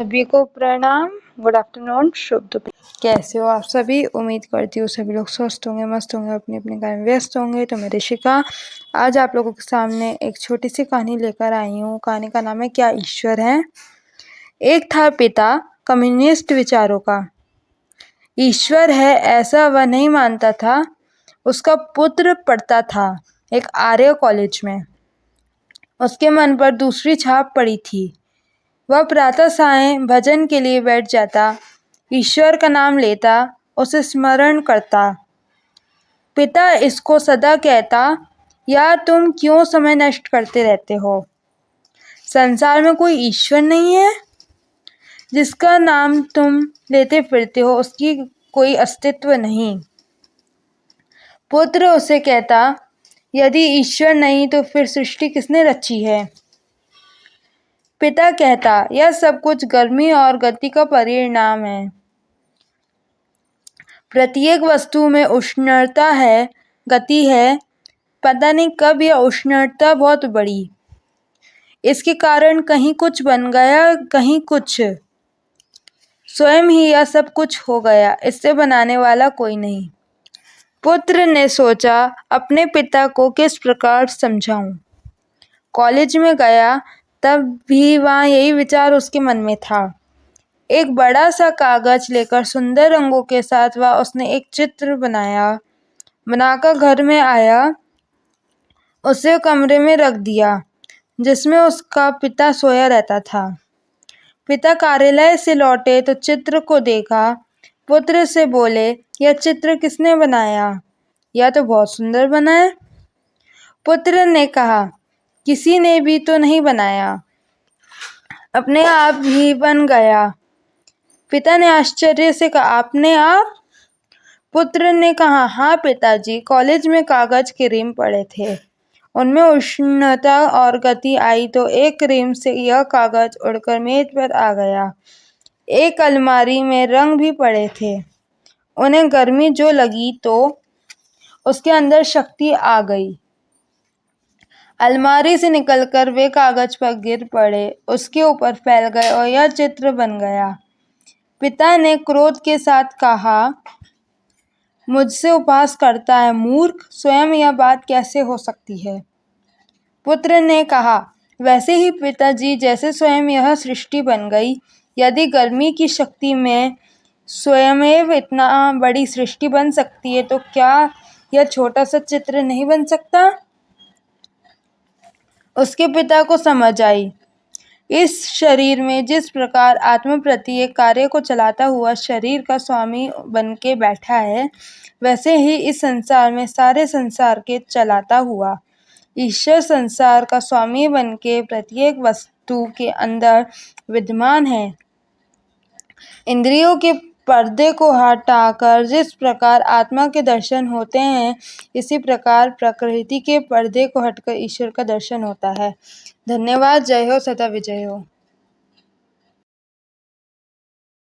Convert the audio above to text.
सभी को प्रणाम। गुड आफ्टरनून, शुभ दोपहर। कैसे हो आप सभी? उम्मीद करती हूँ सभी लोग स्वस्थ होंगे, मस्त होंगे, अपने अपने काम में व्यस्त होंगे। तो मैं ऋषिका आज आप लोगों के सामने एक छोटी सी कहानी लेकर आई हूँ। कहानी का नाम है क्या ईश्वर है। एक था पिता कम्युनिस्ट विचारों का। ईश्वर है ऐसा वह नहीं मानता था। उसका पुत्र पढ़ता था एक आर्य कॉलेज में। उसके मन पर दूसरी छाप पड़ी थी। वह प्रातः साय भजन के लिए बैठ जाता, ईश्वर का नाम लेता, उसे स्मरण करता। पिता इसको सदा कहता, यार तुम क्यों समय नष्ट करते रहते हो? संसार में कोई ईश्वर नहीं है? जिसका नाम तुम लेते फिरते हो उसकी कोई अस्तित्व नहीं। पुत्र उसे कहता, यदि ईश्वर नहीं तो फिर सृष्टि किसने रची है? पिता कहता, यह सब कुछ गर्मी और गति का परिणाम है। प्रत्येक वस्तु में उष्णता है, गति है। पता नहीं कब यह उष्णता बहुत बढ़ी। इसके कारण कहीं कुछ बन गया, कहीं कुछ। स्वयं ही यह सब कुछ हो गया, इससे बनाने वाला कोई नहीं। पुत्र ने सोचा, अपने पिता को किस प्रकार समझाऊं। कॉलेज में गया तब भी वहाँ यही विचार उसके मन में था। एक बड़ा सा कागज लेकर सुंदर रंगों के साथ उसने एक चित्र बनाकर घर में आया। उसे कमरे में रख दिया जिसमें उसका पिता सोया रहता था। पिता कार्यालय से लौटे तो चित्र को देखा। पुत्र से बोले, यह चित्र किसने बनाया? यह तो बहुत सुंदर बना है। पुत्र ने कहा, किसी ने भी तो नहीं बनाया, अपने आप ही बन गया। पिता ने आश्चर्य से कहा, आपने आप? पुत्र ने कहा, हाँ पिताजी, कॉलेज में कागज के रिम पड़े थे, उनमें उष्णता और गति आई तो एक रिम से यह कागज उड़कर मेज पर आ गया। एक अलमारी में रंग भी पड़े थे, उन्हें गर्मी जो लगी तो उसके अंदर शक्ति आ गई। अलमारी से निकलकर वे कागज पर गिर पड़े, उसके ऊपर फैल गए और यह चित्र बन गया। पिता ने क्रोध के साथ कहा, मुझसे उपहास करता है मूर्ख, स्वयं यह बात कैसे हो सकती है? पुत्र ने कहा, वैसे ही पिताजी, जैसे स्वयं यह सृष्टि बन गई। यदि गर्मी की शक्ति में स्वयमेव इतना बड़ी सृष्टि बन सकती है तो क्या यह छोटा सा चित्र नहीं बन सकता? उसके पिता को समझ आई। इस शरीर में जिस प्रकार आत्मा प्रत्येक कार्य को चलाता हुआ शरीर का स्वामी बनके बैठा है, वैसे ही इस संसार में सारे संसार के चलाता हुआ ईश्वर संसार का स्वामी बनके प्रत्येक वस्तु के अंदर विद्यमान है। इंद्रियों के पर्दे को हटाकर जिस प्रकार आत्मा के दर्शन होते हैं, इसी प्रकार प्रकृति के पर्दे को हटकर ईश्वर का दर्शन होता है। धन्यवाद। जय हो, सदा विजय हो।